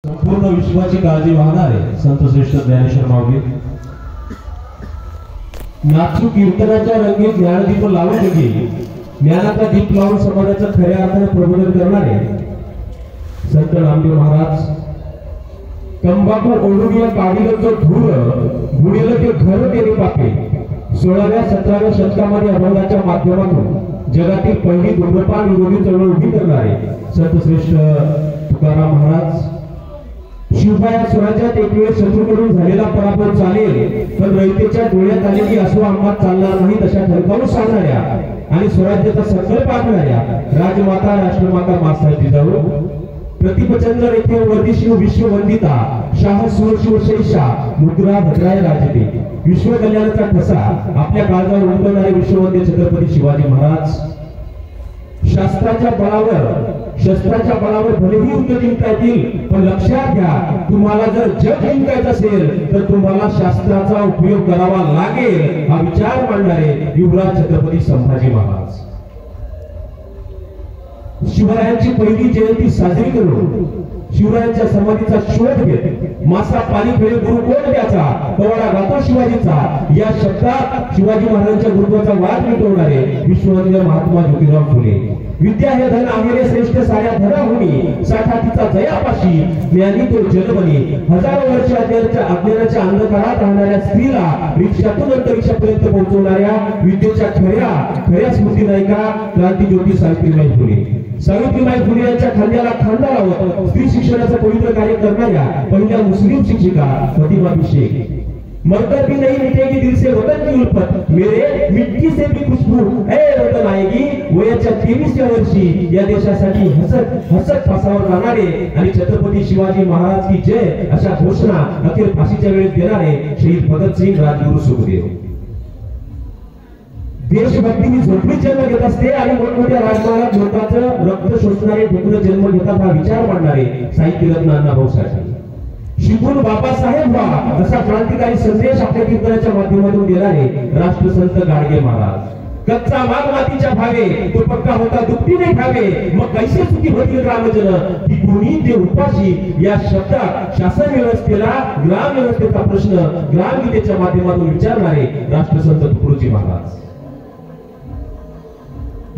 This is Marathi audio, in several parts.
संपूर्ण विश्वाची काळजी वाहणारे संत श्रेष्ठ ज्ञानेश्वर माऊली नाचू कीर्तनाच्या रंगीत ज्ञानदीप लावून गेली, ज्ञानाचा दीप लावून समाजाचं खऱ्या अर्थाने प्रबोधन करणारे संत नामदेव महाराज तंबाखू ओढून काढीलचं धूर बुडील ते घर तेरे पापे 16व्या 17व्या शतकामध्ये अभंगाच्या माध्यमातून जगातील पहिली धूम्रपान विरोधी चळवळ उभी करणारे संत श्रेष्ठ तुकाराम महाराज शिवबाया स्वराज्यात एक वेळ शत्रूकडून झालेला पराभव चालेल पण रयतेच्या डोळ्यात आलेली असो अंगात चालणार नाही तशा ठणकावून सांगणाऱ्या आणि स्वराज्याचा संकल्प आखणाऱ्या राजमाता राष्ट्रमाता मासाहेब जिजाऊ प्रतिपचंद्र येथे वर्धिष्णू विश्ववंदिता शाह सुरशिवशेषा मुद्रा भद्राय राजते विश्व कल्याणाचा ठसा आपल्या काळजावर उमटवणारे विश्ववंद्य छत्रपती शिवाजी महाराज शास्त्राच्या बळावर भलेही युद्ध जिंकता येतील पण लक्षात घ्या तुम्हाला जर जग जिंकायचं असेल तर तुम्हाला शास्त्राचा उपयोग करावा लागेल हा विचार मांडणारे युवराज छत्रपती संभाजी महाराज शिवरायांची पहिली जयंती साजरी करून शिवरायांच्या समाधीचा शोध घेत मासा पाणी फेरे गुरु कोण द्याचा कवाडा गातो शिवाजीचा या शब्दात शिवाजी महाराजांच्या गुरुत्वाचा वाद मिटवणारे विश्ववंद्य महात्मा ज्योतिराव फुले विद्या हे धन आम्ही श्रेष्ठ साऱ्या धनाहुनी साठा तिचा जयापाशी ज्ञानी तो जन्मनी हजारो वर्ष अज्ञानाच्या अंधकारात राहणाऱ्या स्त्रीला रिक्षातून अंतरिक्षापर्यंत पोहोचवणाऱ्या विद्येच्या खऱ्या स्मृती नायिका क्रांतीज्योती सावित्रीबाई फुले सावित्रीबाई फुले यांच्या खांद्याला खांदा लावत स्त्री शिक्षणाचं पवित्र कार्य करणाऱ्या पहिल्या मुस्लिम शिक्षिका फतिमा शेख मरकर भी नहीं मिटेगी दिल से वतन की उल्फत मेरे मिट्टी से भी खुशबू है वतन आएगी वयाच्या 23व्या वर्षी या देशासाठी हसत फासावर जाणारे आणि छत्रपती शिवाजी महाराज की जय अशा घोषणा अखेर फाशीच्या वेळेस देणारे शहीद भगतसिंग राजगुरू सुखदेव देशभक्तीने झोपडीत जन्म घेत असते आणि मोठमोठ्या राजकारणात लोकांचं रक्त शोषणारे ढुकलं जन्म घेतात हा विचार मांडणारे साहित्यरत्न अण्णाभाऊ साठे शिकून बाबासाहेब व्हा असा क्रांतिकारी संदेश आपल्या कीर्तनाच्या माध्यमातून देणारे राष्ट्रसंत गाडगे महाराज कच्चा माग मातीच्या भावे तो पक्का होता दुपटीने खावे मग कैसे सुखी होतील रामजन ही गुणी ते उपाशी या शब्दात शासन व्यवस्थेला ग्राम व्यवस्थेचा प्रश्न ग्रामगीतेच्या माध्यमातून विचारणारे राष्ट्रसंत तुकडोजी महाराज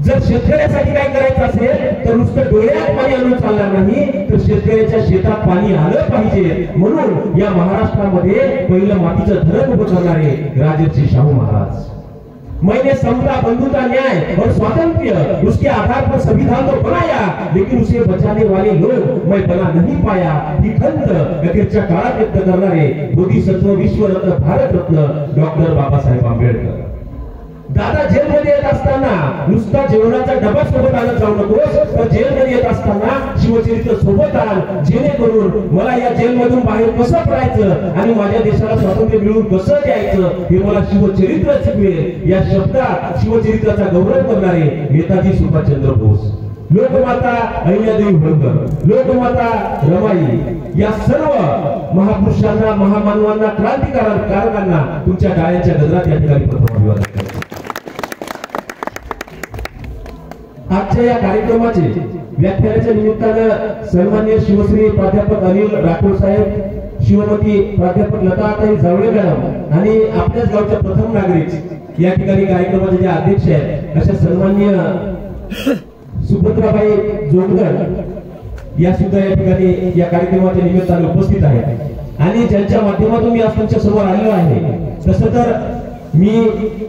जर शेतकऱ्यासाठी काय करायचं असेल तर नुसतं डोळ्यात पाणी आणून चालणार नाही तर शेतकऱ्याच्या शेतात पाणी आलं पाहिजे म्हणून या महाराष्ट्रामध्ये पहिलं मातीचं धरण उभं करणारे राजर्षी शाहू महाराज मैंने समता बंधुता न्याय और स्वातंत्र्य उसके आधार पर संविधान तो बनाया लेकिन उसे बचाने वाले लोग मैं बना नहीं पाया ही खंत अखेरच्या काळात व्यक्त करणारे बोधिसत्व विश्वरत्न भारतरत्न डॉक्टर बाबासाहेब आंबेडकर दादा जेलमध्ये येत असताना नुसता जेवणाचा डबा सोबत आणत जाऊ नकोस तर जेलमध्ये येत असताना शिवचरित्र सोबत आण जेणेकरून मला या जेलमधून बाहेर कसं पडायचं आणि माझ्या देशाला स्वातंत्र्य मिळवून कसं द्यायचं हे मला शिवचरित्र शिकवेल या शब्दात शिवचरित्राचा गौरव करणारे नेताजी सुभाषचंद्र बोस लोकमाता अहिल्यादेवी होळकर लोकमाता रमाई या सर्व महापुरुषांना महामानवांना क्रांतिकारकांना तुमच्या डाळ्यांच्या गजरात या ठिकाणी प्रथम अभिवादन करतो आजच्या या कार्यक्रमाचे व्याख्यानाच्या निमित्तानं सन्माननीय शिवश्री प्राध्यापक अनिल राठोड साहेब शिवमती प्राध्यापक लताताई जावळे मॅडम आणि आपल्याच गावच्या प्रथम नागरिक या ठिकाणी कार्यक्रमाचे जे अध्यक्ष आहेत अशा सन्माननीय सुभद्राबाई जोगदर या सुद्धा या ठिकाणी या कार्यक्रमाच्या निमित्ताने उपस्थित आहेत आणि ज्यांच्या माध्यमातून मी आज तुमच्या समोर आलेलो आहे तसं तर मी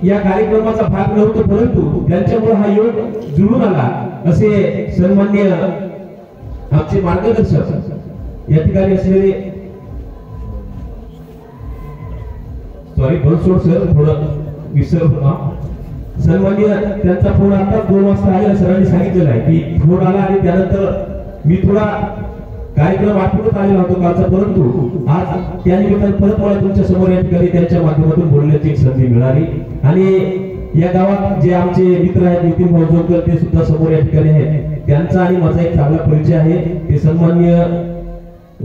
या कार्यक्रमाचा भाग नव्हतो परंतु त्यांच्यामुळे हा योग जुळून आला असे सन्माननीय आमचे मार्गदर्शक या ठिकाणी असलेले सॉरी बनसोड सर थोडं विसर सन्माननीय त्यांचा फोन आता 2 वाजता आला सरांनी सांगितलेलं आहे की फोन आला आणि त्यानंतर मी थोडा कार्यक्रम आठवत आलेला होतो कालचा परंतु आज त्या निमित्ताने परत मला तुमच्या समोर या ठिकाणी त्यांच्या माध्यमातून बोलण्याची एक संधी मिळाली आणि या गावात जे आमचे मित्र आहेत नितीन भाऊजोकर ते सुद्धा समोर या ठिकाणी आहेत त्यांचा आणि माझा एक चांगला परिचय आहे ते सन्माननीय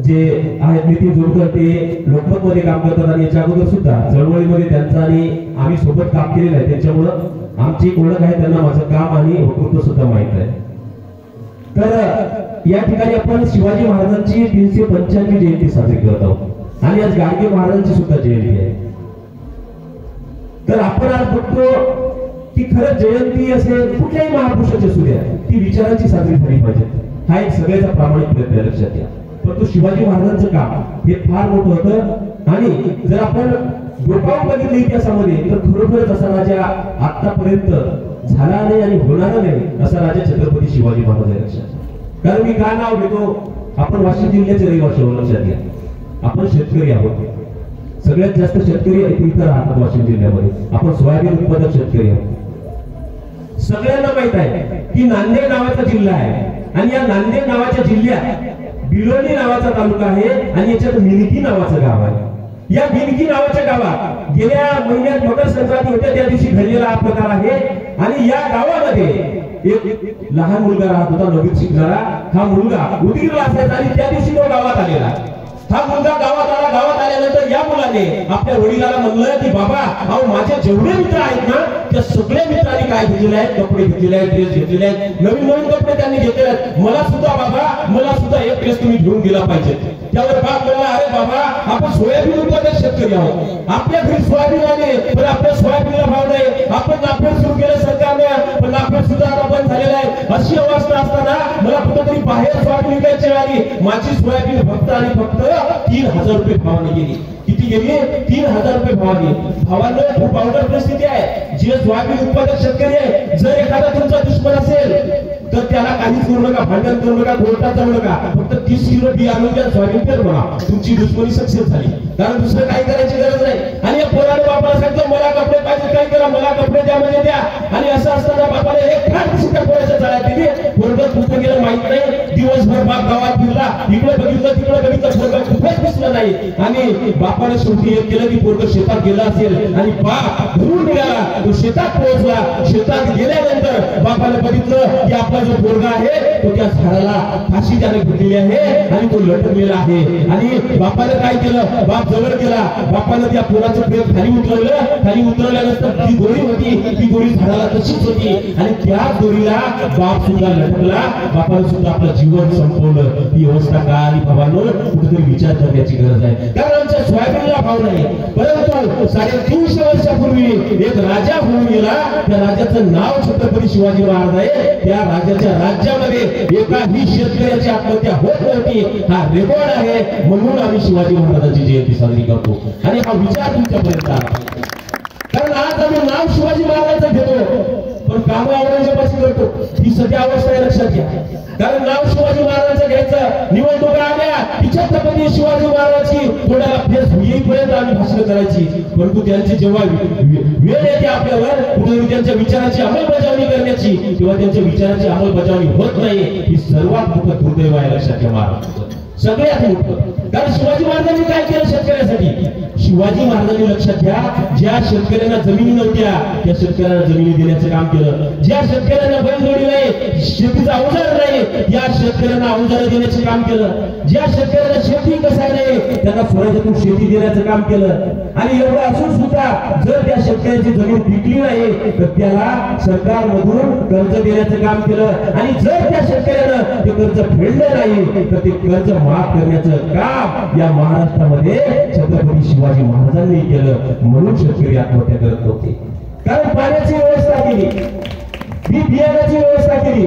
जे आहेत नितीन जोगकर ते लोकमत मध्ये काम करतात आणि याच्या अगोदर सुद्धा चळवळीमध्ये त्यांचा आणि आम्ही सोबत काम केलेलं आहे त्याच्यामुळं आमची ओळख आहे त्यांना माझं काम आणि वक्तृत्व सुद्धा माहित आहे तर या ठिकाणी आपण शिवाजी महाराजांची 385 जयंती साजरी करत आहोत आणि आज गाडगे महाराजांची सुद्धा जयंती आहे. तर आपण आज बघतो की खरं जयंती असेल कुठल्याही महापुरुषाची असू द्या ती विचारांची साजरी झाली पाहिजे. हा एक सगळ्याचा प्रामाणिक प्रयत्न लक्षात घ्या. परंतु शिवाजी महाराजांचं काम हे फार मोठं होतं आणि जर आपण डोकावून बघितलं इतिहासामध्ये तर खरोखरच असा राजा आतापर्यंत झाला नाही आणि होणार नाही असा राजा छत्रपती शिवाजी महाराज आहे लक्षात. कारण मी का नाव घेतो, आपण वाशिम जिल्ह्याचे रहिवासी आहोत लक्षात घ्या. आपण शेतकरी आहोत, सगळ्यात जास्त शेतकरी इथं राहतात वाशिम जिल्ह्यामध्ये. आपण सोयाबीन उत्पादक शेतकरी आहोत. सगळ्यांना माहित आहे की नांदेड नावाचा जिल्हा आहे आणि या नांदेड नावाच्या जिल्ह्यात बिलोली नावाचा तालुका आहे आणि याच्यात मिनकी नावाचं गाव आहे. या मिनकी नावाच्या गावात गेल्या महिन्यात मकर संक्रांती होत्या त्या दिवशी घडलेला हा प्रकार आहे आणि या गावामध्ये एक लहान मुलगा राहत होता, नववीत शिकणारा. हा मुलगा उदगीरला असायचा आणि त्या दिवशी तो गावात आलेला. हा मुलगा गावात आला. गावात आल्यानंतर या मुलाने आपल्या वडिलाला म्हणलं की बाबा अहो माझे जेवढे मित्र आहेत ना त्या सगळ्या मित्रांनी काय घेतलेले आहेत, कपडे घेतलेले आहेत, ड्रेस घेतलेले आहेत, नवीन नवीन कपडे त्यांनी घेतलेले आहेत. मला सुद्धा बाबा मला सुद्धा एक ड्रेस तुम्ही घेऊन दिला पाहिजे. त्यावर बाप म्हणला अरे बाबा आपण सोयाबीन उत्पादक शेतकरी आहोत, आपल्या घरी सोयाबीन आले पण आपल्या सोयाबीनला भाव नाही, आपण नाफेड सुरू केलं सरकारने पण नाफेड सुद्धा आता बंद झालेला आहे. अशी अवस्था असताना मला कुठेतरी बाहेर सोयाबीन विकायची आली. माझी सोयाबीन फक्त आणि फक्त 3000 रुपये भावाने गेली. किती गेली? 3000 रुपये भावाने. भावानं खूप अवघड परिस्थिती आहे. जे सोयाबीन उत्पादक शेतकरी आहे जर एखादा तुमचा दुश्मन असेल तर त्याला काहीच करू नका, भांडण करू नका, कोर्टात जाऊ नका. फक्त 30 किलो बी आणून द्या, सोयाबीन पेर बघा, तुमची दुश्मनी सक्सेस झाली. कारण दुसरं काही करायची गरज नाही. आणि या पोराने बापाला सांगितलं मला कपडे पाहिजे, काय करा मला कपडे द्या म्हणजे द्या. आणि असं असताना बापाने एक फार त्या पोराच्या चाळ्यात दिली. पोरगं कुठं गेलं माहित नाही. दिवसभर बाप गावात फिरला, इकडे बघितलं तिकडे बघितलं, पोरगं कुठेच दिसलं नाही. आणि बापाने शेवटी एक केलं की पोरगं शेतात गेलं असेल आणि बाप घरून निघाला, तो शेतात पोहोचला. शेतात गेल्यानंतर बापाने बघितलं की आपला जो पोरगा आहे तो त्या झाडाला फाशी त्याने घेतलेली आहे आणि तो लटकलेला आहे. आणि बापाने काय केलं, बाप जवळ गेला, बापाने त्या पोराचं प्रेम खाली उतरवलं. खाली उतरवल्यानंतर ती दोरी होती, ती दोरी झाडाला तशीच होती आणि त्या दोरीला बाप सुद्धा लटकला. बापाने सुद्धा आपलं जीवन संपवलं. ही अवस्था का आली बाबांनो, कुठेतरी विचार करण्याची गरज आहे. कारण आमच्या सोयाबीनला भाव नाही. परंतु 350 वर्षापूर्वी एक राजा होऊन गेला. त्या राजाचं नाव छत्रपती शिवाजी महाराज आहे. त्या राजाच्या राज्यामध्ये एकाही शेतकऱ्याची आत्महत्या होत नव्हती. हा रेकॉर्ड आहे. म्हणून आम्ही शिवाजी महाराजांची जयंती साजरी करतो आणि हा विचार तुमच्यापर्यंत आला. कारण आज आम्ही नाव शिवाजी महाराजांचं घेतो पण काम औरंगजेबाची करतो. ही सध्या अवस्था आहे लक्षात घ्या. कारण नाव शिवाजी महाराजांचं घ्यायचं, निवडणुका आल्या की छत्रपती शिवाजी महाराजांची थोड्याला फेस येईपर्यंत आम्ही भाषण करायची. परंतु त्यांची जेव्हा वेळ येते आपल्यावर कुठेतरी त्यांच्या विचाराची अंमलबजावणी करण्याची तेव्हा त्यांच्या विचाराची अंमलबजावणी होत नाही. ही सर्वात मोठं दुर्दैव आहे लक्षात घ्या महाराष्ट्राचं, सगळ्यात मोठं. कारण शिवाजी महाराजांनी काय केलं शेतकऱ्यासाठी? शिवाजी महाराजांनी लक्षात घ्या, ज्या शेतकऱ्यांना जमिनी नव्हत्या त्या शेतकऱ्यांना जमिनी देण्याचं काम केलं. ज्या शेतकऱ्यांना बैलजोडी नाही, शेतीचा अवजार नाही, या शेतकऱ्यांना अवजार देण्याचं काम केलं. ज्या शेतकऱ्यांना शेती कसाय नाही त्यांना स्वराज्यातून शेती देण्याचं काम केलं. आणि एवढं असून सुद्धा जर त्या शेतकऱ्याची जमीन पिकली नाही तर त्याला सरकारमधून कर्ज देण्याचं काम केलं. आणि जर त्या शेतकऱ्यानं ते कर्ज फेडलं नाही तर ते कर्ज माफ करण्याचं काम या महाराष्ट्रामध्ये छत्रपती शिवाजी महाराजांनी केलं. म्हणून शेतकरी आत्महत्या करत नव्हते. कारण पाण्याची व्यवस्था केली, बियाण्याची व्यवस्था केली.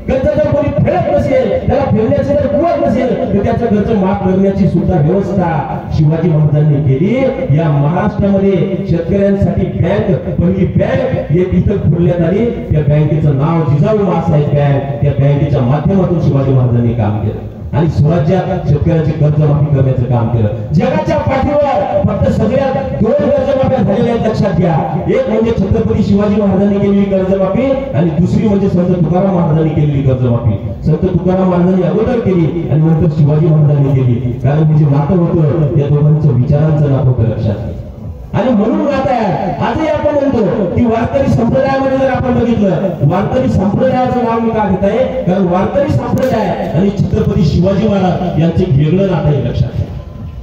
कर्ज जर कोणी फेडत नसेल, त्याला फेडण्याची जर कुवत नसेल तर त्याचं कर्ज माफ करण्याची सुद्धा व्यवस्था शिवाजी महाराजांनी केली. या महाराष्ट्रामध्ये शेतकऱ्यांसाठी बँक, पहिली बँक एक इथं खोलण्यात आली. त्या बँकेचं नाव जिजाऊ माँसाहेब बँक. त्या बँकेच्या माध्यमातून शिवाजी महाराजांनी काम केलं आणि स्वराज्यात शेतकऱ्याची कर्जमाफी करण्याचं काम केलं. जगाच्या पाठीवर फक्त सगळ्यात 2 कर्जमाफ्या झालेल्या आहेत लक्षात घ्या. एक म्हणजे छत्रपती शिवाजी महाराजांनी केलेली कर्जमाफी आणि दुसरी म्हणजे संत तुकाराम महाराजांनी केलेली कर्जमाफी. संत तुकाराम महाराजांनी अगोदर केली आणि नंतर शिवाजी महाराजांनी केली. कारण हे जे नातं होतं या दोघांच्या विचारांचं नातं होतं लक्षात घ्या. आणि म्हणून आता आजही आपण म्हणतो की वारकरी संप्रदायामध्ये जर आपण बघितलं, वारकरी संप्रदायाचं नाव मी का घेत आहे? कारण वारकरी संप्रदाय आणि छत्रपती शिवाजी महाराज यांचे वेगळं नातं आहे लक्षात घ्या.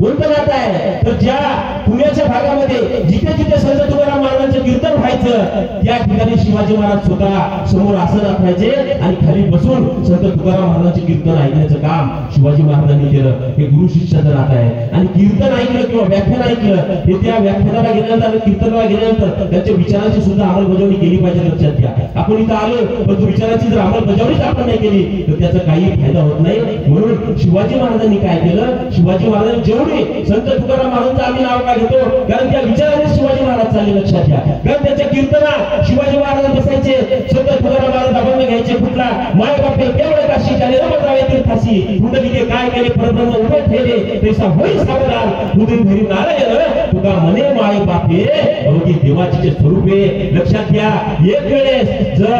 कोणतं नातं आहे तर ज्या पुण्याच्या भागामध्ये जिथे जिथे संत तुकाराम महाराजांचं कीर्तन व्हायचं त्या ठिकाणी शिवाजी महाराज स्वतः समोर आसनात राहायचे आणि खाली बसून संत तुकाराम महाराजांचे कीर्तन ऐकण्याचं काम शिवाजी महाराजांनी केलं. हे गुरु शिष्याचं नातं आहे. आणि कीर्तन ऐकलं किंवा व्याख्यान ऐकलं हे त्या व्याख्यानाला गेल्यानंतर कीर्तनाला गेल्यानंतर त्यांच्या विचारांची सुद्धा अंमलबजावणी केली पाहिजे. लक्षात घ्या, आपण इथं आलो पण विचारांची जर अंमलबजावणीच आपण नाही केली तर त्याचा काही फायदा होत नाही. म्हणून शिवाजी महाराजांनी काय केलं, शिवाजी महाराजांनी जेवढे संत तुकाराम महाराजांचं आम्ही नाव का घेतो कारण त्या विचाराने शिवाजी महाराज चालले. लक्षात घ्या, कारण त्याच्या कीर्तना शिवाजी महाराज बसायचे, संत तुकाराम महाराज अभंग घ्यायचे कुठला माय बापे केवळ काशी त्याने रमत तीर्थाशी पुंडलिके काय केले परब्रह्म उभे ठेले तैसा होई सावधान हृदय धरी नारायण तुका म्हणे माय बापे अवघी देवाचे स्वरूपे. लक्षात घ्या, एक वेळेस जर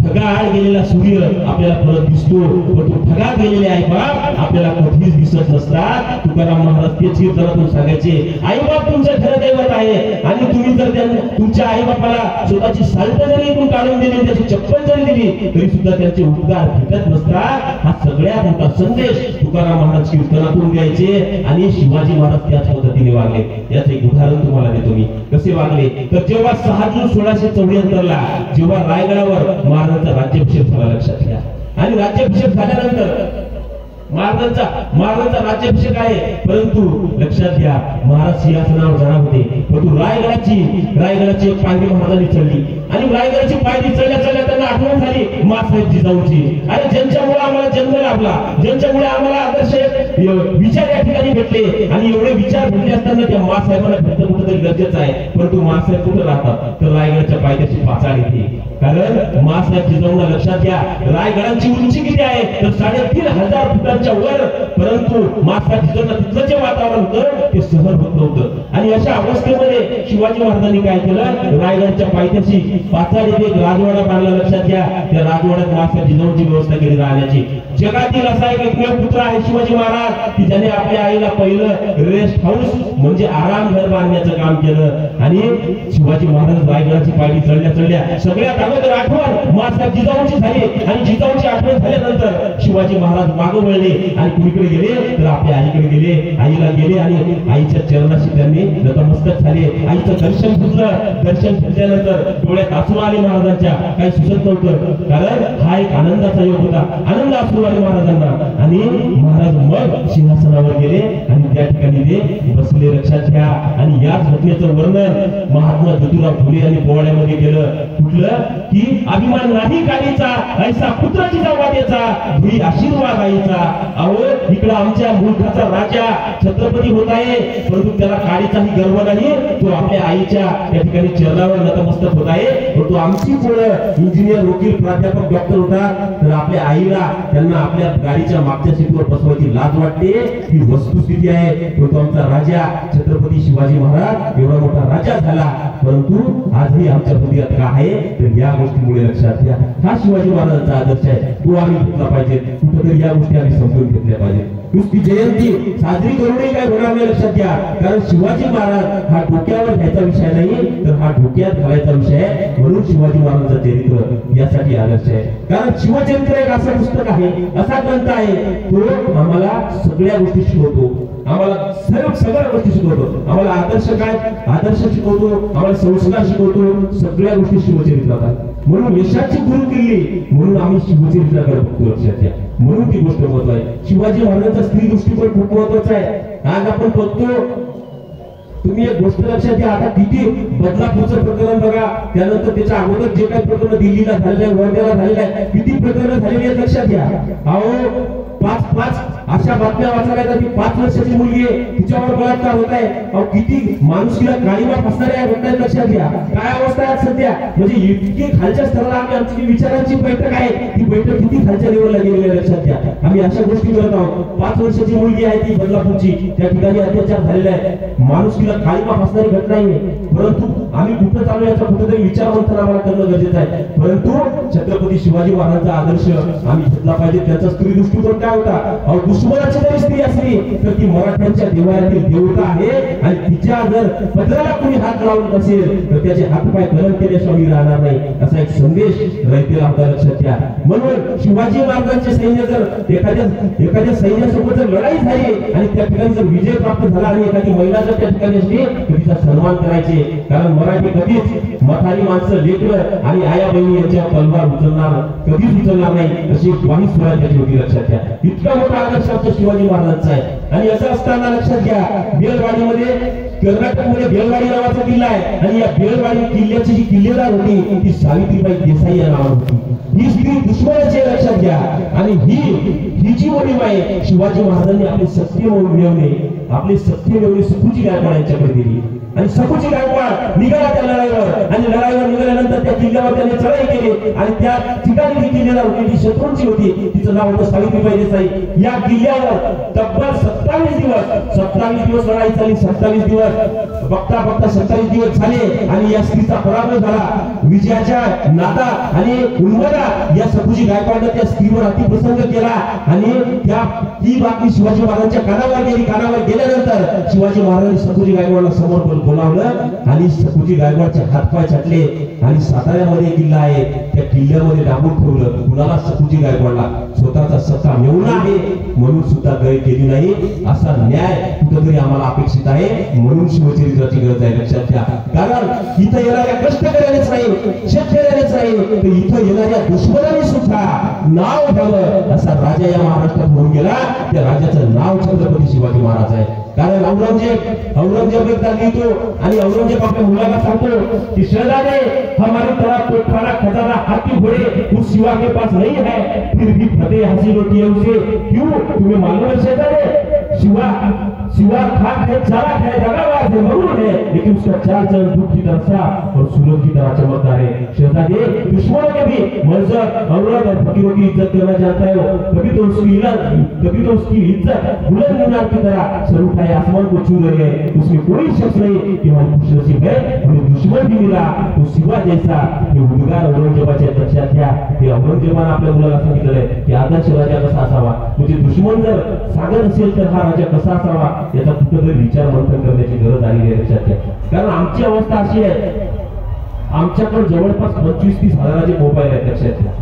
ढगाळ गेलेला सूर्य आपल्याला परत दिसतो पण तो ढगाळ गेलेले आई बाप आपल्याला कधीच दिसत नसतात. तुकाराम महाराज ते कीर्तनातून सांगायचे आई बाप तुमचं खरं दैवत आहे आणि तुम्ही जर तुमच्या आई बापाला स्वतःची साल्ट जरी इथून काढून दिली त्याची चप्पल जरी दिली तरी सुद्धा त्यांचे उपकार भेटत नसतात. हा सगळ्यात मोठा संदेश तुकाराम महाराज कीर्तनातून द्यायचे आणि शिवाजी महाराज त्याच पद्धतीने वागले. याचं एक उदाहरण तुम्हाला देतो मी कसे वागले. तर जेव्हा 6 जून 1674ला जेव्हा रायगडावर महाराजांचा राज्याभिषेक झाला. लक्षात घ्या, आणि राज्याभिषेक झाल्यानंतर महाराजांचा राज्याभिषेक आहे परंतु लक्षात घ्या महाराज सिंहासनावर जाणार होते परंतु रायगडाची एक पायरी महाराजांनी चढली आणि रायगडाची पायरी चढल्या त्यांना आठवण झाली मासाहेब जिजाऊची. अरे ज्यांच्यामुळे आम्हाला जन्म लाभला, ज्यांच्यामुळे आम्हाला आदर्श विचार या ठिकाणी भेटले आणि एवढे विचार भेटले असताना त्या मासाहेबांना भेटणं कुठेतरी गरजेचं आहे. परंतु मासाहेब कुठे राहतात तर रायगडाच्या पायथ्याची पाचाड येते. कारण मासाहेब जिजाऊंना लक्षात घ्या रायगडाची उंची किती आहे तर 3500 फुटांच्या वर, परंतु मासाहेब जिजाऊंना तिथलं जे वातावरण होतं ते सहन होत नव्हतं. आणि अशा अवस्थेमध्ये शिवाजी महाराजांनी काय केलं, रायगडच्या पायथ्याशी पाचाड येथे एक राजवाडा बांधला. लक्षात घ्या, त्या राजवाड्यात मासाहेब जिजाऊंची व्यवस्था केली राहण्याची. जगातील असा एक एकमेव पुत्र आहे शिवाजी महाराज की ज्याने आपल्या आईला पहिलं रेस्ट हाऊस म्हणजे आराम घर बांधण्याचं काम केलं. आणि शिवाजी महाराज रायगडाची पायरी चढल्या सगळ्यात अगोदर आठवण मासाहेब जिजाऊंची झाली आणि जिजाऊंची आठवण झाल्यानंतर शिवाजी महाराज मागे वळले आणि कुणीकडे गेले तर आपल्या आईकडे गेले, आईला गेले आणि आईच्या चरणाशी त्यांनी नतमस्तक झाले. आईचं दर्शन घेतलं. दर्शन घेतल्यानंतर डोळ्यात अश्रू आले महाराजांच्या. काही सुचत नव्हतं कारण हा एक आनंदाचा योग होता. आनंद अश्रू आले महाराजांना आणि महाराज मग सिंहासनावर गेले आणि त्या ठिकाणी ते बसले. लक्षात घ्या, आणि याच घटनेचं वर्णन महात्मा ज्योतिराव फुले यांनी पोवाड्यामध्ये केलं. कुठलं की अभिमान नाही काळीचा ऐसा पुत्राची वाटेचा ही आशीर्वाद आईचा. अहो इकडे आमच्या मुलखाचा राजा छत्रपती होत आहे परंतु त्याला काळीचाही गर्व नाही. तो आपल्या आईच्या त्या ठिकाणी चरणावर नतमस्तक होत आहे. परंतु आमची पोरं इंजिनियर, वकील, प्राध्यापक, डॉक्टर होता तर आपल्या आईला त्यांना आपल्या गाडीच्या मागच्या सीटवर बसवायची लाज वाटते. ही वस्तुस्थिती आहे. परंतु आमचा राजा छत्रपती शिवाजी महाराज एवढा मोठा राजा झाला परंतु आजही आमच्या हृदयात काय आहे तर या गोष्टीमुळे लक्षात घ्या हा शिवाजी महाराजांचा आदर्श आहे. तो आम्ही घेतला पाहिजे. कुठेतरी या गोष्टी आम्ही समजून घेतल्या पाहिजे. नुसती जयंती साजरी करूनही काय होणार नाही. लक्षात घ्या, कारण शिवाजी महाराज हा डोक्यावर घ्यायचा विषय नाही तर हा डोक्यात घालायचा विषय आहे. म्हणून शिवाजी महाराजांचं चरित्र यासाठी आदर्श आहे. कारण शिवचरित्र एक असं पुस्तक आहे, असा ग्रंथ आहे तो आम्हाला सगळ्या गोष्टी शिकवतो. आम्हाला सगळ्या गोष्टी शिकवतो. आम्हाला आदर्श शिकवतो, आम्हाला संस्कार शिकवतो. सगळ्या गोष्टी शिवचरित्रात आहेत. म्हणून यशाची गुरु किल्ली म्हणून आम्ही शिवचरित्राकडे बघतो. लक्षात घ्या, म्हणून ती गोष्ट महत्व आहे. शिवाजी महाराजांचा स्त्री दृष्टिकोन खूप महत्वाचा आहे. आज आपण बघतो तुम्ही एक गोष्ट लक्षात घ्या, आता किती बदलापूरचं प्रकरण बघा, त्यानंतर त्याच्या अगोदर जे काही प्रकरण दिल्लीला झालेलं आहे, वर्ध्याला झालेलं आहे, किती प्रकरण झालेली आहेत लक्षात घ्या. अहो 5 अशा बातम्या वाचायला ती 5 वर्षाची मुलगी आहे तिच्यावर बलात्कार होत आहे. अहो किती माणुसकीला काळीमा फसणाऱ्या घटना लक्षात घ्या. काय अवस्था आहे सध्या, म्हणजे इतकी खालच्या स्तराला आम्ही आमची विचारांची बैठक आहे ती बैठक किती खालच्या लेवलला गेलेली आहे लक्षात घ्या. आम्ही अशा गोष्टी करत आहोत. 5 वर्षाची मुलगी आहे ती बदलापूरची, त्या ठिकाणी अत्याचार झालेला आहे. माणुसकीला काळीमा फसणारी घटना आहे. परंतु आम्ही कुठं चालू याचा कुठेतरी विचार मंथन आम्हाला करणं गरजेचं आहे. परंतु छत्रपती शिवाजी महाराजांचा आदर्श आम्ही घेतला पाहिजे. त्याचा स्त्री दृष्टिकोन काय होता. दुश्मनाची जरी स्त्री असली तर ती मराठ्यांच्या देवाऱ्यातील देवता आहे आणि तिच्या जर पदराला कोणी हात लावत असेल तर त्याचे हातपाय कलम केल्याशिवाय राहणार नाही असा एक संदेश रयतेला होता, लक्षात घ्या. म्हणून शिवाजी महाराजांचे सैन्य जर एखाद्या सैन्यासोबत जर लढाई झाली आणि त्या ठिकाणी जर विजय प्राप्त झाला आणि एखादी महिला जर त्या ठिकाणी असली तर तिचा सन्मान करायचे. कारण मराठी कधीच म्हातारी माणसं, लेकरं आणि आया बहिणी यांच्या तलवार कधीच उचलणार नाही अशी ग्वाही स्वराज्याची होती, लक्षात घ्या. इतका मोठा आदर्श आमच्या शिवाजी महाराजांचा आहे. आणि असं असताना लक्षात घ्या, बेलवाडीमध्ये कर्नाटकमध्ये बेलवाडी नावाचा किल्ला आहे आणि या बेलवाडी किल्ल्याची जी किल्लेदार होती ती सावित्रीबाई देसाई या नावावर होती. ही स्त्री दुश्मनाची, लक्षात घ्या. आणि ही जी मोहीम आहे शिवाजी महाराजांनी आपले सत्य मिळवणे सखूची गायकवाड यांच्याकडे दिली आणि सखूची गायकवाड निघाला त्या लढाईवर आणि लढाईवर निघाल्यानंतर त्या किल्ल्यावर त्याने चढाई केली आणि त्या ठिकाणी जी किल्लेदार होती ती शत्रूंची होती, तिचं नाव होतं सावित्रीबाई देसाई. या किल्ल्यावर तब्बल 27 दिवस लढाई झाली. 27 दिवस बघता 27 दिवस झाले आणि या स्त्रीचा पराभव झाला. विजयाच्या नादा आणि उन्मदा या सखूची गायकवाडने त्या स्त्रीवर अतिप्रसंग केला आणि ती बातमी शिवाजी महाराजांच्या कानावर गेली. कानावर गेल्यानंतर शिवाजी महाराजांनी सखूची गायकवाडला समोर बोलावलं आणि सखूची गायकवाडचे हातपाय छाटले आणि साताऱ्यामध्ये किल्ला आहे त्या किल्ल्यामध्ये डांबून ठेवलं. कुणाला? सखूची गायकवाडला. स्वतःचा सत्ता मिळवला आहे म्हणून सुद्धा गय केली नाही असा न्याय कुठेतरी आम्हाला अपेक्षित आहे. म्हणून शिवचरित्राची गरज आहे, लक्षात घ्या. कारण इथं येणाऱ्या कष्टकऱ्यानेच नाही, शेतकऱ्यानेच नाही, तर इथं येणाऱ्या दुश्मनाने सुद्धा नाव झालं असा राजा या महाराष्ट्रात होऊन गेला. त्या राजाचं नाव छत्रपती शिवाजी महाराज आहे. कारण औरंगजेब एकदा लिहितो आणि औरंगजेब आपल्या मुलाला सांगतो की शहजादे हमारी तरफ तोपखाना खजाना हाथी घोड़े उस शिवा के पास नहीं है, फिर भी फतेह हासिल होती है उसे. क्यों? तुम्हें मालूम है शहजादे, शिवा खाक है, चारा है, दगाबाज है, मरूर है, लेकिन उसका चाल चलन धूप की तरह साफ और सूरज की तरह चमकदार है. शहजादे दुश्मनों के भी मर्जत, औरत और फकीरों की इज्जत करना जानता है वो. कभी तो उसकी इज्जत बुलंद मीनार की तरह सर उठाए आसमान को छू रहे हैं. उसमें कोई शक नहीं कि हम खुशनसीब है, हमें दुश्मन भी मिला तो शिवा जैसा. हे उद्गार औरंगजेबाच्या लक्षात घ्या. हे औरंगजेबाने आपल्या मुलाला सांगितलं की आदर्श राजा कसा असावा, म्हणजे दुश्मन जर सागर असेल तर हा राजा कसा असावा याचा कुठेतरी विचार मंथन करण्याची गरज आलेली आहे, लक्षात घ्या. कारण आमची अवस्था अशी आहे, आमच्याकडे जवळपास 25-30 हजाराचे मोबाईल आहेत, लक्षात घ्या.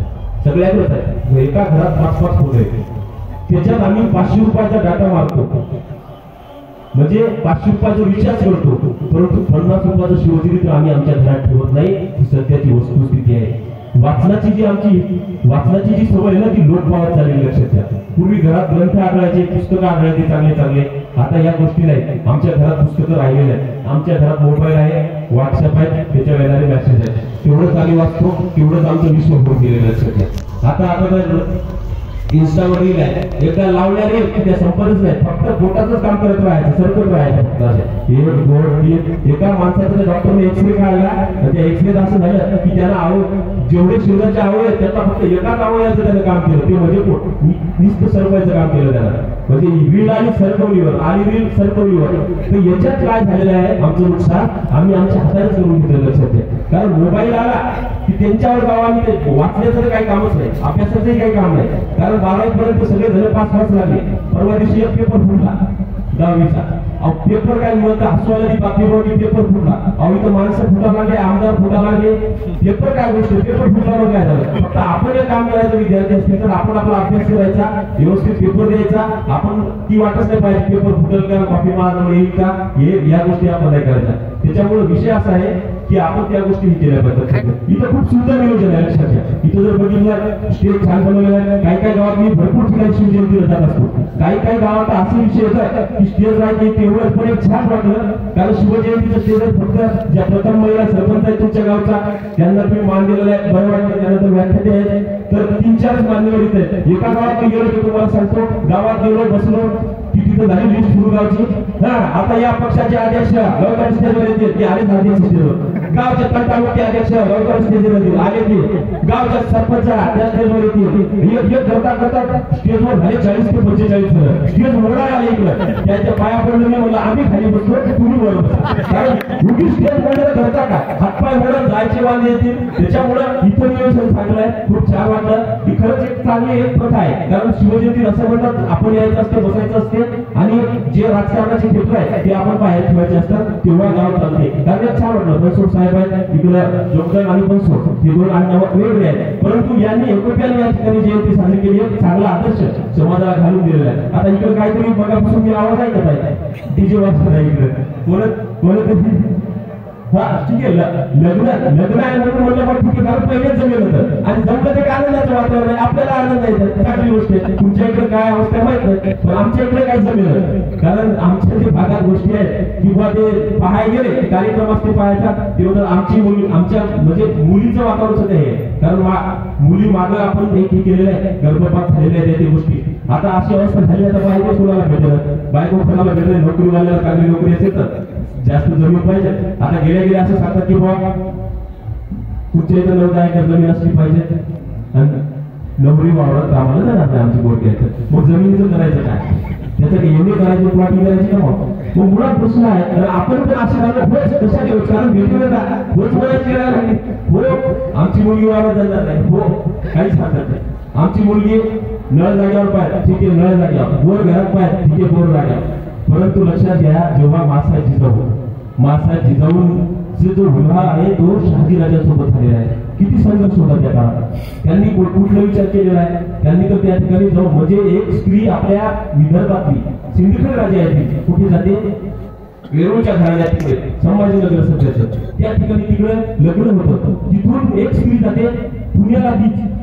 सगळ्यांकडेच आहे. एका घरात 5-5 फोन आहेत. त्याच्यात आम्ही 500 रुपयाचा डाटा मारतो, म्हणजे 500 रुपयाचा रिचार्ज करतो, परंतु 50 रुपयाचं शिवचरित्र आम्ही आमच्या घरात ठेवत नाही. ही सध्याची वस्तुस्थिती आहे. वाचनाची जी सवय आहे ना ती लोप पावत चाललेली, लक्षात घ्या. पूर्वी घरात ग्रंथ आढळायचे, पुस्तकं आढळायचे चांगले. आता या गोष्टी नाही. आमच्या घरात पुस्तकं राहिलेली आहेत. आमच्या घरात मोबाईल आहे, व्हॉट्सअप आहे, त्याच्यावर येणारे मेसेज आहेत. तेवढंच आम्ही वाचतो, तेवढंच आमचं विश्व होऊन गेलेलं, लक्षात घ्या. आता इंस्टावर रील आहे, एकदा लावल्याने त्या संपतच नाही. फक्त पोटाचंच काम करत राहायचं, सरकत राहायचं. एका माणसाचा डॉक्टरने एक्सरे काढला, त्या एक्सरेत असं झालं की त्याला जेवढे शरीराचे अवयव आहेत त्याचा फक्त एकाच अवयवाचं त्यानं काम केलं, ते म्हणजे नुसतं सरकवायचं काम केलं त्यानं. म्हणजे रील आली सरकवलीवर. तर याच्यात काय झालेलं आहे आमचं नुकसान आम्ही आमच्या हातानेच करून घेतलं, लक्षात घ्या. कारण मोबाईल आला की त्यांच्यावर गावाने ते वाचण्याचं काही कामच नाही, अभ्यासाचंही काही काम नाही. कारण 12वी पर्यंत सगळे जण पास लागले. परवा दिवशी एक पेपर फुटला 10वीचा. पेपर काय म्हणतं हसवायला ती बातमीवर पेपर फुटला. इथं माणसं फुटा लागले, आमदार फुटा लागले. पेपर काय गोष्ट, पेपर फुटल्यावर काय झालं? फक्त आपण हे काम करायचं विद्यार्थी असतील तर आपण आपला अभ्यास करायचा, व्यवस्थित पेपर द्यायचा. आपण ती वाटच नाही पाहिजे पेपर फुटेल का, कॉपी मारणार येईल का, या गोष्टी आपण नाही करायच्या. त्याच्यामुळे विषय असा आहे की आपण त्या गोष्टी केल्या पाहिजेत. इथं खूप सुंदर नियोजन आहे, लक्षात घ्या. इथं जर बघितलं स्टेज छान बनवलेलं आहे. काही गावात मी भरपूर ठिकाणी शिवजयंतीला जात असतो. काही गावात असे विषय येतात की स्टेज राहायचे तेवढंच पण एक छान वाटलं. कारण शिवजयंतीचं स्टेज फक्त ज्या प्रथम महिला सरपंच आहे तुमच्या गावचा त्यांना तुम्ही मान दिलेला आहे, बरं वाटतं. त्यानंतर व्याख्याते आहेत, तर 3-4 मान्यवर इथे आहेत. एका गावात मी गेलो की तुम्हाला सांगतो, गावात गेलो बसलो की तिथं झाली लिस्ट सुरू गावची. आता या पक्षाचे अध्यक्ष गावच्या स्टेजवर येते, ते आलेच अध्यक्ष स्टेजवर. गावचे तंटामुक्ती अध्यक्ष लवकर स्टेजवर आले ते गावच्या सरपंच त्या स्टेजवर येतील एक करता करता स्टेजवर झाले 40 ते 45 स्टेज मोडा आले इकडे त्यांच्या पाया पडले मी म्हणलं आम्ही खाली बसलो तुम्ही वर बसा कारण उगी स्टेज मोडलं करता का हातपाय मोडून जायचे वांदे येतील त्याच्यामुळे इथं नियोजन चांगलं आहे खूप छान वाटलं ही खरंच एक चांगली एक प्रथा आहे कारण शिवजयंती असं म्हणतात आपण यायचं असते बसायचं असते आणि जे राजकारणाचे क्षेत्र आहे ते आपण बाहेर ठेवायचे असतात तेव्हा गाव चालते कारण छान वाटलं बनसोड साहेब आहेत इकडं जोगदन आणि बनसोड हे दोन आडनाव वेगळे आहेत परंतु यांनी एकोप्याने या ठिकाणी जयंती साजरी केली एक चांगला आदर्श समाजाला घालून दिलेला आहे आता इकडे काहीतरी मगापासून मी आवाज ऐकत आहे डीजे वाजत आहे इकडे कोणत हा ठीक आहे लग्न आहे म्हणून म्हणलं पण ठीक आहे कारण पहिलेच जमेल होतं आणि जमलं ते आनंदाचं वातावरण आहे आपल्याला आनंद आहे चांगली गोष्ट आहे तुमच्या इकडे काय अवस्था माहित नाही पण आमच्या इकडे काय जमेल कारण आमच्या जे भागात गोष्टी आहेत किंवा ते पाहायला गेले कार्यक्रम असते पाहायचा तेव्हा आमची मुली आमच्या म्हणजे मुलीचं वातावरण सध्या आहे कारण मुली मागं आपण हे केलेलं आहे गर्भपात झालेले आहे त्या गोष्टी आता अशी अवस्था झाली आता बायको कुणाला भेटत बायको कुणाला भेटत नोकरीवाल्याला चांगली नोकरी असेल तर जास्त जमीन पाहिजे आता गेल्या असं सांगतात की बाबा तुमच्या इथं 9 एकर जमीन असली पाहिजे आणि नोकरी वावरत आम्हाला जाणार नाही आमची बोट घ्यायचं मग जमिनीचं करायचं काय त्याचं काही एवढी करायची प्लॉटिंग करायची का मग मुळात प्रश्न आहे आपण पण असे होच कशा घेऊ कारण भेटू नका होच म्हणायची हो आमची मुलगी वावरत जाणार नाही हो काहीच सांगत नाही आमची मुलगी नळ जाग्यावर पाहिजे ठीक आहे नळ जाग्यावर बोर घरात पाहिजे ठीक आहे बोर जाग्यावर परंतु लक्षात घ्या जेव्हा मासा जिजाऊन जो विवाह आहे तो शहाजीराजांसोबत झालेला आहे किती संघर्ष होता त्या काळात त्यांनी कुठला विचार केलेला आहे त्यांनी तर त्या ठिकाणी जाऊन म्हणजे एक स्त्री आपल्या विदर्भातली सिंदखेड राजा आहे कुठे जाते वेरूळच्या घराण्यात तिकडे संभाजीनगर सध्याचं त्या ठिकाणी तिकडे लग्न होतं तिथून एक स्त्री जाते पुण्याला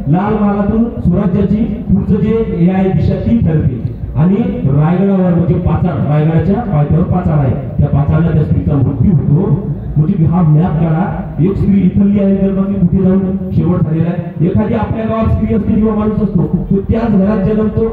लाल महालातून स्वराज्याची पुढचं जे हे आहे दिशा ती ठरते आणि रायगडावर म्हणजे पाचाड रायगडाच्या पायथ्यावर पाचाड आहे त्या पाचाडला त्या स्त्रीचा मृत्यू होतो म्हणजे हा मॅप काढा एक स्त्री इथली आहे विदर्भातली कुठे जाऊन शेवट झालेला आहे एखादी आपल्या गावात स्त्री असते किंवा माणूस असतो तो त्याच घरात जन्मतो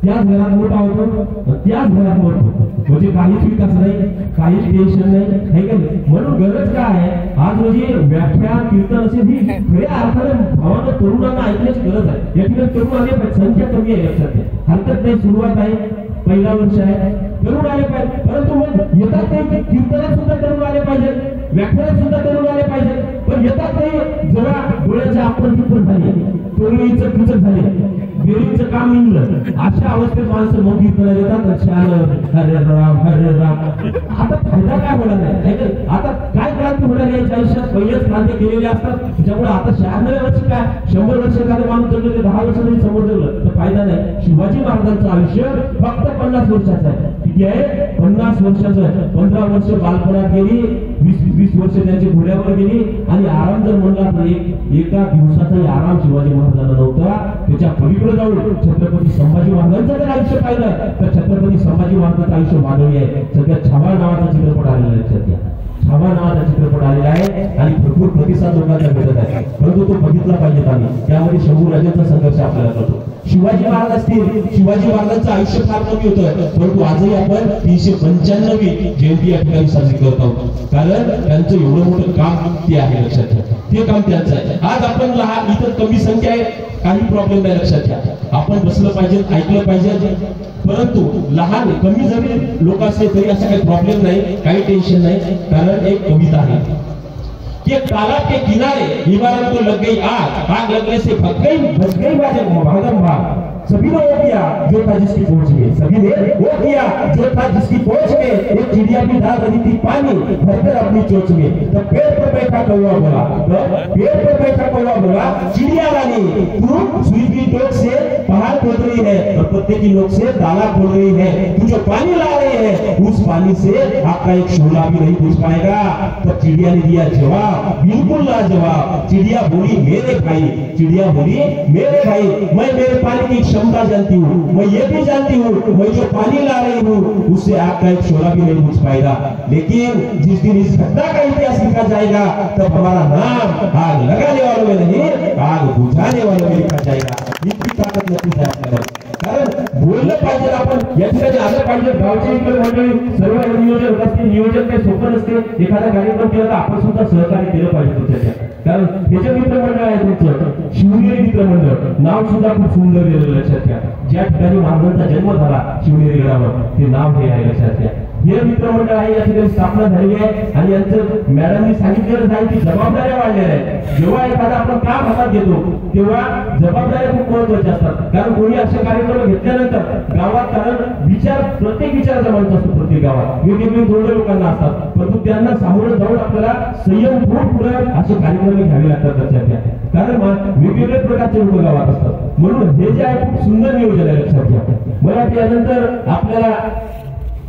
त्याच घरात मोठा होतो त्याच घरात मरतो म्हणजे काहीच विकास नाही काहीच टेन्शन नाही का म्हणून गरज काय आहे आज म्हणजे व्याख्यान कीर्तन असे ही खऱ्या अर्थाने भावानं तरुणांना ऐकण्याची गरज आहे या ठिकाणी तरुण आले संख्या कमी आहे लक्षात घ्या हरकत नाही सुरुवात आहे पहिला वर्ष आहे तरुण आले पाहिजे परंतु मग येतात ते कीर्तनात सुद्धा तरुण आले पाहिजे व्याख्यानात सुद्धा तरुण आले पाहिजे पण येतात ते जरा डोळ्याच्या आपण झाली तरुणीचं पुचक झाले बेरीचं काम निघलं अशा अवस्थेत माणसं मग कीर्तनाला येतात हरे राम आता फायदा काय होणार नाही आता काय क्रांती होणार याच्या आयुष्यात पहिल्याच क्रांती केलेल्या असतात त्याच्यामुळे आता 96 वर्ष काय 100 वर्ष एखादं माणूस जगलं ते 10 वर्ष जरी समोर जगलं तर फायदा नाही शिवाजी महाराजांचं आयुष्य फक्त 50 वर्षाचं आहे किती आहे 50 वर्षाचं 15 वर्ष बालपणात गेली 20 वर्ष त्यांच्या घोड्यावर गेली आणि आराम जर म्हणला तर एका दिवसाचा आराम शिवाजी महाराजांना नव्हता त्याच्या पलीकडे जाऊन छत्रपती संभाजी महाराजांचं जर आयुष्य पाहिलं तर छत्रपती संभाजी महाराजांचं आयुष्य मानवी आहे सध्या छावा नावाचा चित्रपट आलेला आहे सध्या छावा नावाचा चित्रपट आलेला आहे आणि भरपूर प्रतिसाद लोकांना भेटत आहे परंतु तो बघितला पाहिजे आम्ही त्यामध्ये शंभूराजांचा संघर्ष आपल्याला कळतो शिवाजी महाराज असतील शिवाजी महाराजांचं आयुष्य फार कमी होतं परंतु आजही आपण 395वी जयंती या ठिकाणी साजरी करत आहोत कारण त्यांचं एवढं मोठं काम ते आहे लक्षात घ्या ते काम त्यांचं आहे आज आपण लहान इथं कमी संख्या आहे काही प्रॉब्लेम नाही लक्षात घ्या आपण बसलं पाहिजे ऐकलं पाहिजे परंतु लहान कमी जरी लोक असले तरी असा काही प्रॉब्लेम नाही काही टेन्शन नाही कारण एक कविता आहे कि तालाब के किनारे इमारत को लग गई आग लगने से भग गई भागम सभी ने वो किया जो था जिसकी पहुंच में सभी ने वो किया जो था जिसकी पहुंच में एक चिड़िया भी डाल रही थी पानी भरकर अपनी चोंच में तो पेड़ पर बैठा कौवा बोला पेड़ पर बैठा कौवा बोला चिड़िया रानी तू सुई की टोक से पहाड़ खोद रही है और पत्ते की नोक से ताला खोल रही है तू जो पानी ला रही है उस पानी से आपका एक शोला भी नहीं पूछ पाएगा तब चिड़िया ने दिया जवाब बिल्कुल लाजवाब चिड़िया बोली मेरे भाई चिड़िया बोली मेरे भाई मैं मेरे पानी की क्षमता जानती हूँ मैं ये भी जानती हूँ मैं जो पानी ला रही हूँ उससे आपका एक शोला भी नहीं पूछ पाएगा लेकिन जिस दिन इस घटना का इतिहास लिखा जाएगा तब हमारा नाम आग लगाने वालों में नहीं आग बुझाने वालों में लिखा जाएगा इतनी ताकत नक्कीच आहे आपल्याला कारण बोललं पाहिजे आपण या ठिकाणी आलं पाहिजे गावचे इकडे मंडळी सर्व नियोजन कार्यक्रमाचे नियोजन काही सोपं नसते. एखादा कार्यक्रम केला तर आपण सुद्धा सहकार्य केलं पाहिजे तुमच्या, कारण हे जे मित्रमंडळ आहे तुमचं शिवनेरी मित्रमंडळ, नाव सुद्धा खूप सुंदर दिलेलं लक्षात घ्या. ज्या ठिकाणी महाराजांचा जन्म झाला शिवनेरी गडावर ते नाव हे आहे लक्षात घ्या. हे मित्रमंडळ आहे, या ठिकाणी स्थापना झालेली आहे आणि यांचं मॅडमनी सांगितलेलं आहे की जबाबदाऱ्या वाढलेल्या आहेत. जेव्हा एखादा आपण काम हातात घेतो तेव्हा जबाबदाऱ्या खूप महत्वाच्या असतात, कारण कोणी असे कार्यक्रम घेतल्यानंतर गावात, कारण प्रत्येक विचाराचा माणूस असतो, प्रत्येक गावात वेगवेगळे जोडे लोकांना असतात, परंतु त्यांना सामोरं जाऊन आपल्याला संयम ठेवून पुढे असे कार्यक्रम घ्यावे लागतात लक्षात घ्या. कारण वेगवेगळ्या प्रकारचे लोक गावात असतात, म्हणून हे जे आहे खूप सुंदर नियोजन आहे लक्षात घ्या. मला त्यानंतर आपल्याला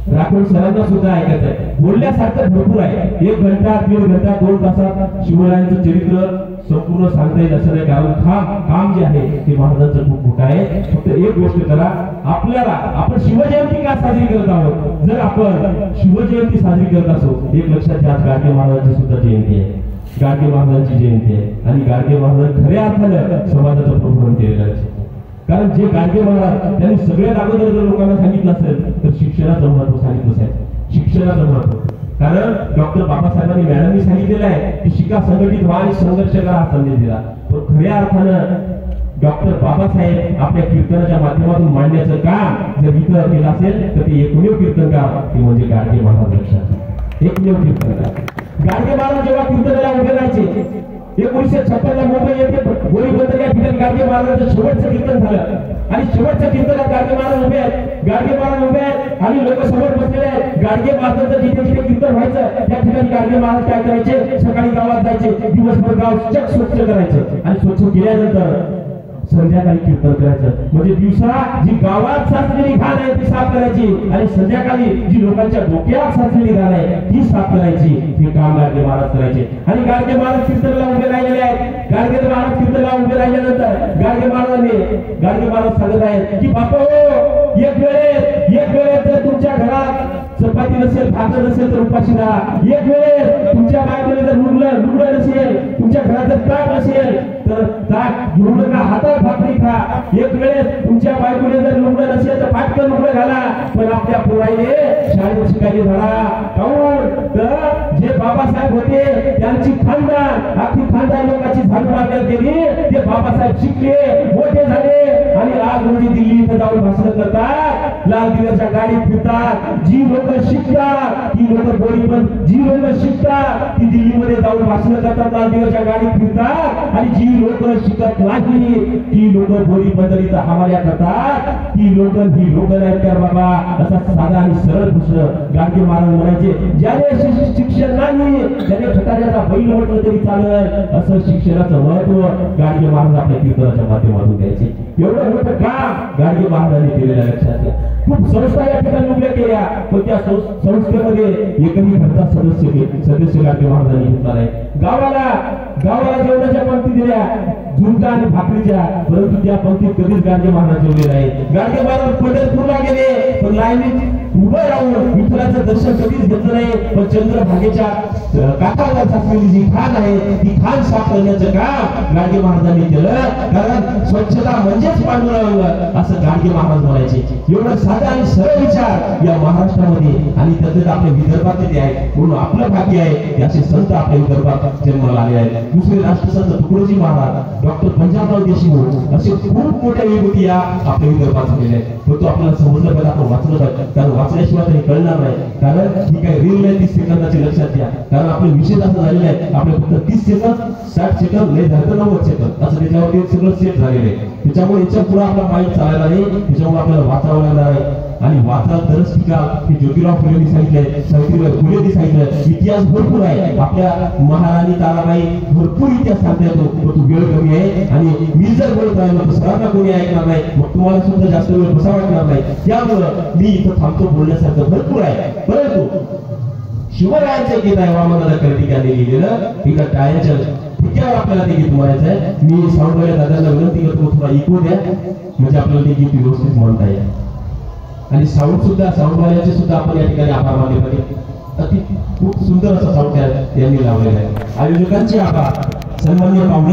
राठोड सरांना सुद्धा ऐकायचं आहे. बोलण्यासारखं भरपूर आहे. 1 घंटा 1.5 घंटा 2 तासात शिवरायांचं चरित्र संपूर्ण सांगता येईल असं नाही, कारण काम जे आहे ते महाराजांचं खूप मोठं आहे. फक्त एक गोष्ट करा, आपण शिवजयंती का साजरी करत आहोत. जर आपण शिवजयंती साजरी करत असो, एक लक्षात घ्या, गाडगे महाराजांची सुद्धा जयंती आहे, गाडगे महाराजांची जयंती आहे. आणि गाडगे महाराज खऱ्या अर्थानं समाजाचं प्रबोधन केलेलं आहे. कारण जे गाडगे महाराज त्यांनी सगळ्यात अगोदर जर लोकांना सांगितलं असेल तर शिक्षणाचं महत्व सांगितलं असेल, शिक्षणाचं महत्व. कारण डॉक्टर बाबासाहेबांनी मॅडमनी सांगितलेलं आहे की शिका, संघटित व्हा आणि संघर्ष करा हा संदेश दिला. पण खऱ्या अर्थानं डॉक्टर बाबासाहेब आपल्या कीर्तनाच्या माध्यमातून मांडण्याचं काम जर इथं केलं असेल तर ते एकमेव कीर्तनकार ते म्हणजे गाडगे महाराज लक्षात. एकमेव कीर्तनकार गाडगे महाराज जेव्हा कीर्तनाला उभे राहायचे 1956 ला मुंबई येथे गोळीबंदर या ठिकाणी गाडगे महाराजांचं शेवटचं कीर्तन झालं आणि शेवटच्या कीर्तनात गाडगे महाराज उभे आहेत, गाडगे महाराज उभे आहेत आणि लोक समोर बसलेले आहेत. गाडगे महाराजांचं जिथे जिथे कीर्तन व्हायचं त्या ठिकाणी गाडगे महाराज काय करायचे, सकाळी गावात जायचे, दिवसभर गाव चक स्वच्छ करायचं आणि स्वच्छ केल्यानंतर संध्याकाळी कीर्तन करायचं. म्हणजे दिवसा जी गावात साचलेली घाण आहे ती साफ करायची आणि संध्याकाळी जी लोकांच्या डोक्यात साचलेली घाण आहे ती साफ करायची. हे काम गाडगे महाराज करायचे. आणि गाडगे महाराज कीर्तनाला उभे राहिलेले आहेत. गाडगे महाराज कीर्तनाला उभे राहिल्यानंतर गाडगे महाराज सांगत आहेत की बापू, एक वेळेस जर तुमच्या घरात चपाती नसेल, भाकर नसेल तर उपाशी राहा. एक वेळेस तुमच्या बायकोने जर लुगडं नसेल, तुमच्या घरात जर ताक नसेल तर ताक घेऊन नका, हातात भाकरी खा. एक वेळेस तुमच्या बायकोने जर लुगडं नसेल तर फाटकन लुगडं घाला. पण आपल्या पोराईने शाळेत शिकायला झाला. काऊन तर जे बाबासाहेब होते त्यांची खानदान, अख्खी खानदान लोकांची झाडू मारण्यात गेली. ते बाबासाहेब शिकले, मोठे झाले आणि आज रोजी दिल्ली इथं जाऊन भाषण करतात, लाल दिव्याच्या गाडीत फिरतात. जी लोक शिकतात ती लोक जी लोक शिकतात ती दिल्लीमध्ये जाऊन भाषण करतात, लाल दिव्याच्या गाडीत फिरतात. आणि जी लोक शिकत नाही ती लोक गोरी बंदरीचा हवाल्या करतात. ही लोक नाहीत तर बाबा. असा साधा आणि सरळ प्रश्न गाडगे महाराज म्हणायचे, ज्याने शिक्षण नाही त्याने खटाऱ्याचा बैल म्हटलं तरी चालत. असं शिक्षणाचं महत्व गाडगे महाराज आपल्या कीर्तनाच्या माध्यमातून द्यायचे. एवढं मोठं काम गाडगे महाराजांनी केलेलं लक्षात घ्या. खूप संस्था या ठिकाणी उभ्या केल्या, पण त्या संस्थेमध्ये एकही घरचा सदस्य गाडगे महाराजांनी घेतला नाही. गावाला जेवणाच्या पंक्ती दिल्या झुणका आणि भाकरीच्या, परंतु त्या पंक्तीत कधीच गाडगे महाराज जेवले नाही. गाडगे महाराज पंढरपूरला गेले पण लाईनीत उभं राहून विठ्ठलाचं दर्शन कधीच घेतलं नाही. पण चंद्रभागेच्या काठावर साचलेली जी खाण आहे ती खाण साफ करण्याचं काम गाडगे महाराजांनी केलं. कारण स्वच्छता म्हणजेच पांडुरंग असं गाडगे महाराज म्हणायचे. एवढं साधा आणि सरळ विचार या महाराष्ट्रामध्ये आणि त्याच्यात आपल्या विदर्भात ते आहे. म्हणून आपलं भाग्य आहे असे संत आपल्या विदर्भात जन्माला आले आहेत. दुसरे राष्ट्रसंत तुकडोजी महाराज, डॉक्टर पंजाबराव देशमुख असे खूप मोठ्या विभूती या आपल्या विदर्भात झालेले आहेत. तो आपल्याला समजलं पाहिजे, आपण वाचलं पाहिजे, कारण वाचल्याशिवाय तरी कळणार नाही. कारण ही काही रील नाही 30 सेकंदाची लक्षात घ्या. कारण आपले विषय असं झालेले आहे, आपले फक्त 30 सेकंद 60 सेकंद नाही झालं तर 90 सेकंद असं त्याच्यावरती सगळं सेट झालेलं आहे. त्याच्यामुळे याच्या पुढे आपला माइंड चालायला नाही, त्याच्यामुळे आपल्याला वाचावं लागणार आहे. आणि वाचा तरच टिकाल हे ज्योतिराव फुलेंनी सांगितलंय, सावित्रीबाई फुलेंनी सांगितलं. इतिहास भरपूर आहे, आपल्या महाराणी ताराबाई भरपूर इतिहास सांगता येतो, पण वेळ कमी आहे. आणि मी जर बोलत राहिलो तर सरांना कोणी ऐकणार नाही, मग तुम्हाला सुद्धा जास्त वेळ बसा वाटणार नाही. त्यामुळं मी इथं थांबतो, बोलण्यासारखं भरपूर आहे. परंतु शिवरायांचं गीत आहे वामनाला कर्तिकाने लिहिलेलं, एका टाळ्याच्या ठिक्यावर आपल्याला ते गीत म्हणायचं आहे. मी साऊंडवाल्या दादांना विनंती करतो थोडा इको द्या, म्हणजे आपल्याला ते गीत व्यवस्थित म्हणता येईल. आणि साऊंडवाल्याचे सुद्धा आपण या ठिकाणी आभार मानले पाहिजे. अति खूप सुंदर असा साऊंड यांनी लावलेला आहे. आयोजकांचे आभार, सन्माननीय